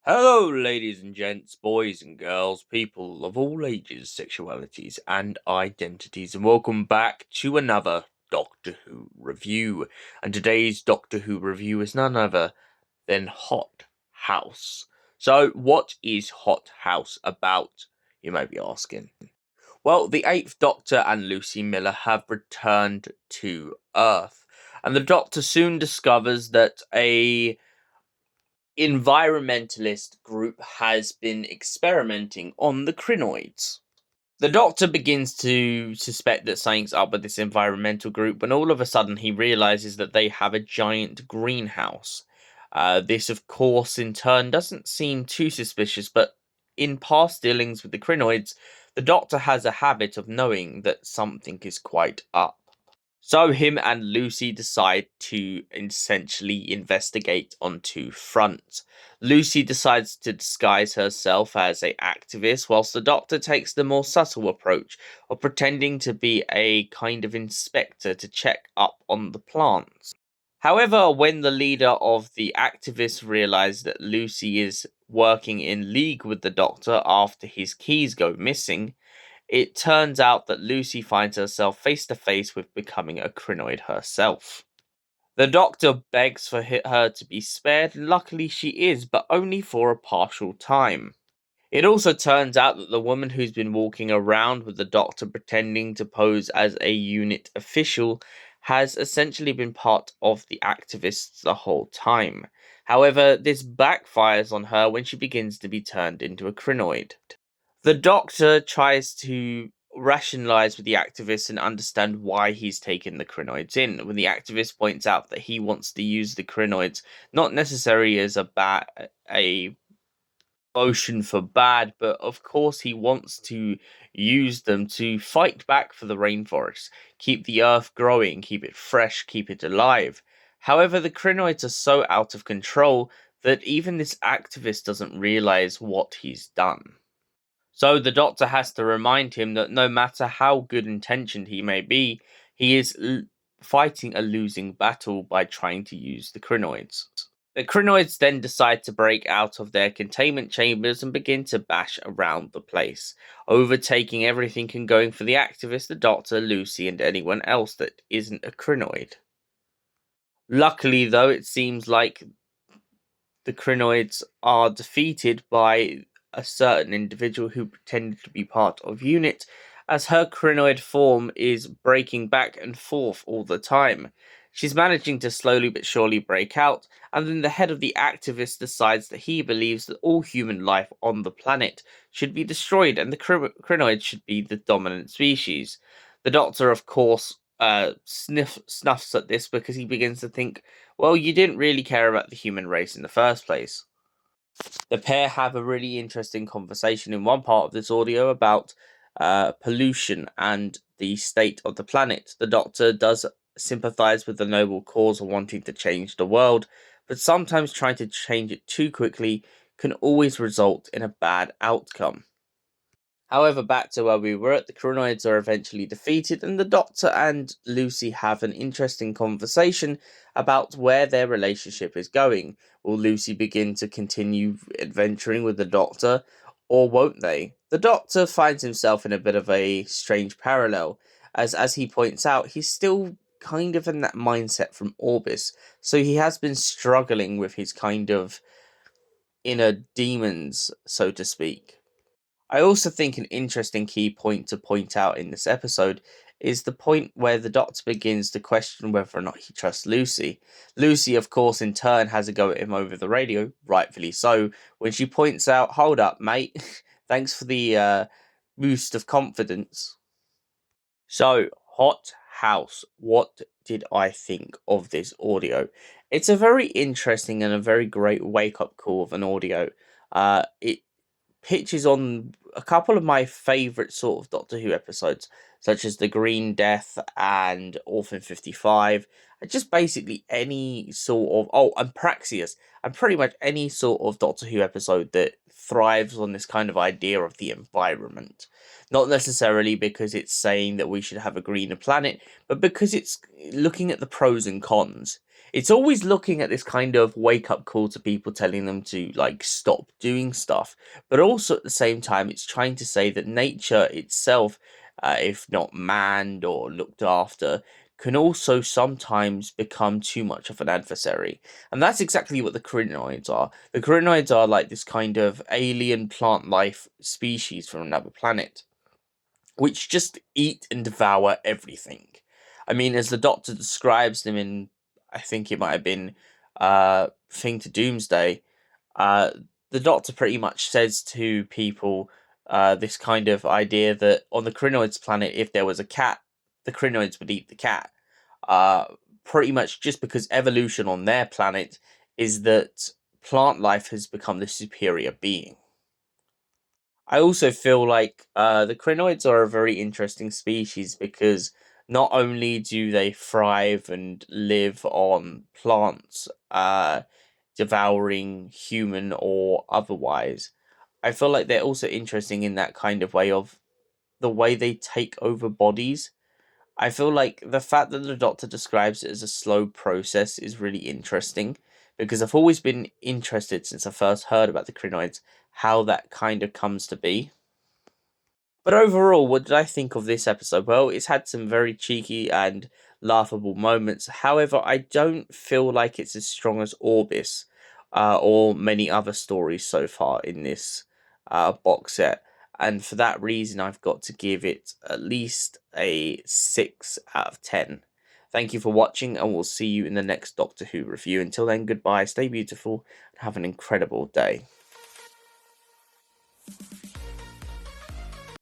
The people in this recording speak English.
Hello, ladies and gents, boys and girls, people of all ages, sexualities, and identities, and welcome back to another Doctor Who review. And today's Doctor Who review is none other than Hothouse. So, what is Hothouse about, you may be asking? Well, the Eighth Doctor and Lucy Miller have returned to Earth, and the Doctor soon discovers that a environmentalist group has been experimenting on the Kyrnoids. The Doctor begins to suspect that something's up with this environmental group when all of a sudden he realizes that they have a giant greenhouse. This, of course, in turn doesn't seem too suspicious, but in past dealings with the Kyrnoids, the Doctor has a habit of knowing that something is quite up. So him and Lucy decide to essentially investigate on two fronts. Lucy decides to disguise herself as an activist, whilst the Doctor takes the more subtle approach of pretending to be a kind of inspector to check up on the plants. However, when the leader of the activists realizes that Lucy is working in league with the Doctor after his keys go missing, it turns out that Lucy finds herself face to face with becoming a Kyrnoid herself. The Doctor begs for her to be spared, and luckily she is, but only for a partial time. It also turns out that the woman who's been walking around with the Doctor pretending to pose as a unit official has essentially been part of the activists the whole time. However, this backfires on her when she begins to be turned into a Kyrnoid. The Doctor tries to rationalize with the activist and understand why he's taken the Kyrnoids in. When the activist points out that he wants to use the Kyrnoids not necessarily as a motion for bad, but of course he wants to use them to fight back for the rainforest, keep the earth growing, keep it fresh, keep it alive. However, the Kyrnoids are so out of control that even this activist doesn't realize what he's done. So the Doctor has to remind him that no matter how good intentioned he may be, he is fighting a losing battle by trying to use the Kyrnoids. The Kyrnoids then decide to break out of their containment chambers and begin to bash around the place, overtaking everything and going for the activists, the Doctor, Lucy, and anyone else that isn't a Kyrnoid. Luckily, though, it seems like the Kyrnoids are defeated by a certain individual who pretended to be part of UNIT, as her Kyrnoid form is breaking back and forth all the time. She's managing to slowly but surely break out, and then the head of the activist decides that he believes that all human life on the planet should be destroyed and the Kyrnoid should be the dominant species. The Doctor, of course, snuffs at this because he begins to think, well, you didn't really care about the human race in the first place. The pair have a really interesting conversation in one part of this audio about pollution and the state of the planet. The Doctor does sympathize with the noble cause of wanting to change the world, but sometimes trying to change it too quickly can always result in a bad outcome. However, back to where we were at, the Kyrnoids are eventually defeated, and the Doctor and Lucy have an interesting conversation about where their relationship is going. Will Lucy begin to continue adventuring with the Doctor, or won't they? The Doctor finds himself in a bit of a strange parallel, as he points out, he's still kind of in that mindset from Orbis, so he has been struggling with his kind of inner demons, so to speak. I also think an interesting key point to point out in this episode is the point where the Doctor begins to question whether or not he trusts Lucy. Lucy, of course, in turn has a go at him over the radio, rightfully so, when she points out, hold up, mate, thanks for the boost of confidence. So, Hothouse, what did I think of this audio? It's a very interesting and a very great wake-up call of an audio. It pitches on a couple of my favourite sort of Doctor Who episodes, such as The Green Death and Orphan 55, and just basically any sort of. Oh, and Praxius, and pretty much any sort of Doctor Who episode that thrives on this kind of idea of the environment. Not necessarily because it's saying that we should have a greener planet, but because it's looking at the pros and cons. It's always looking at this kind of wake up call to people, telling them to like stop doing stuff, but also at the same time it's trying to say that nature itself, if not manned or looked after, can also sometimes become too much of an adversary. And that's exactly what the Kyrnoids are. The Kyrnoids are like this kind of alien plant life species from another planet, which just eat and devour everything. I mean, as the Doctor describes them in, I think it might have been Thing to Doomsday, uh, the Doctor pretty much says to people this kind of idea that on the Kyrnoids planet, if there was a cat, the Kyrnoids would eat the cat. Uh, Pretty much just because evolution on their planet is that plant life has become the superior being. I also feel like the crinoids are a very interesting species because not only do they thrive and live on plants, devouring human or otherwise, I feel like they're also interesting in that kind of way of the way they take over bodies. I feel like the fact that the Doctor describes it as a slow process is really interesting because I've always been interested since I first heard about the crinoids how that kind of comes to be. But overall, what did I think of this episode? Well, it's had some very cheeky and laughable moments. However, I don't feel like it's as strong as Orbis or many other stories so far in this box set. And for that reason, I've got to give it at least a 6 out of 10. Thank you for watching, and we'll see you in the next Doctor Who review. Until then, goodbye, stay beautiful, and have an incredible day.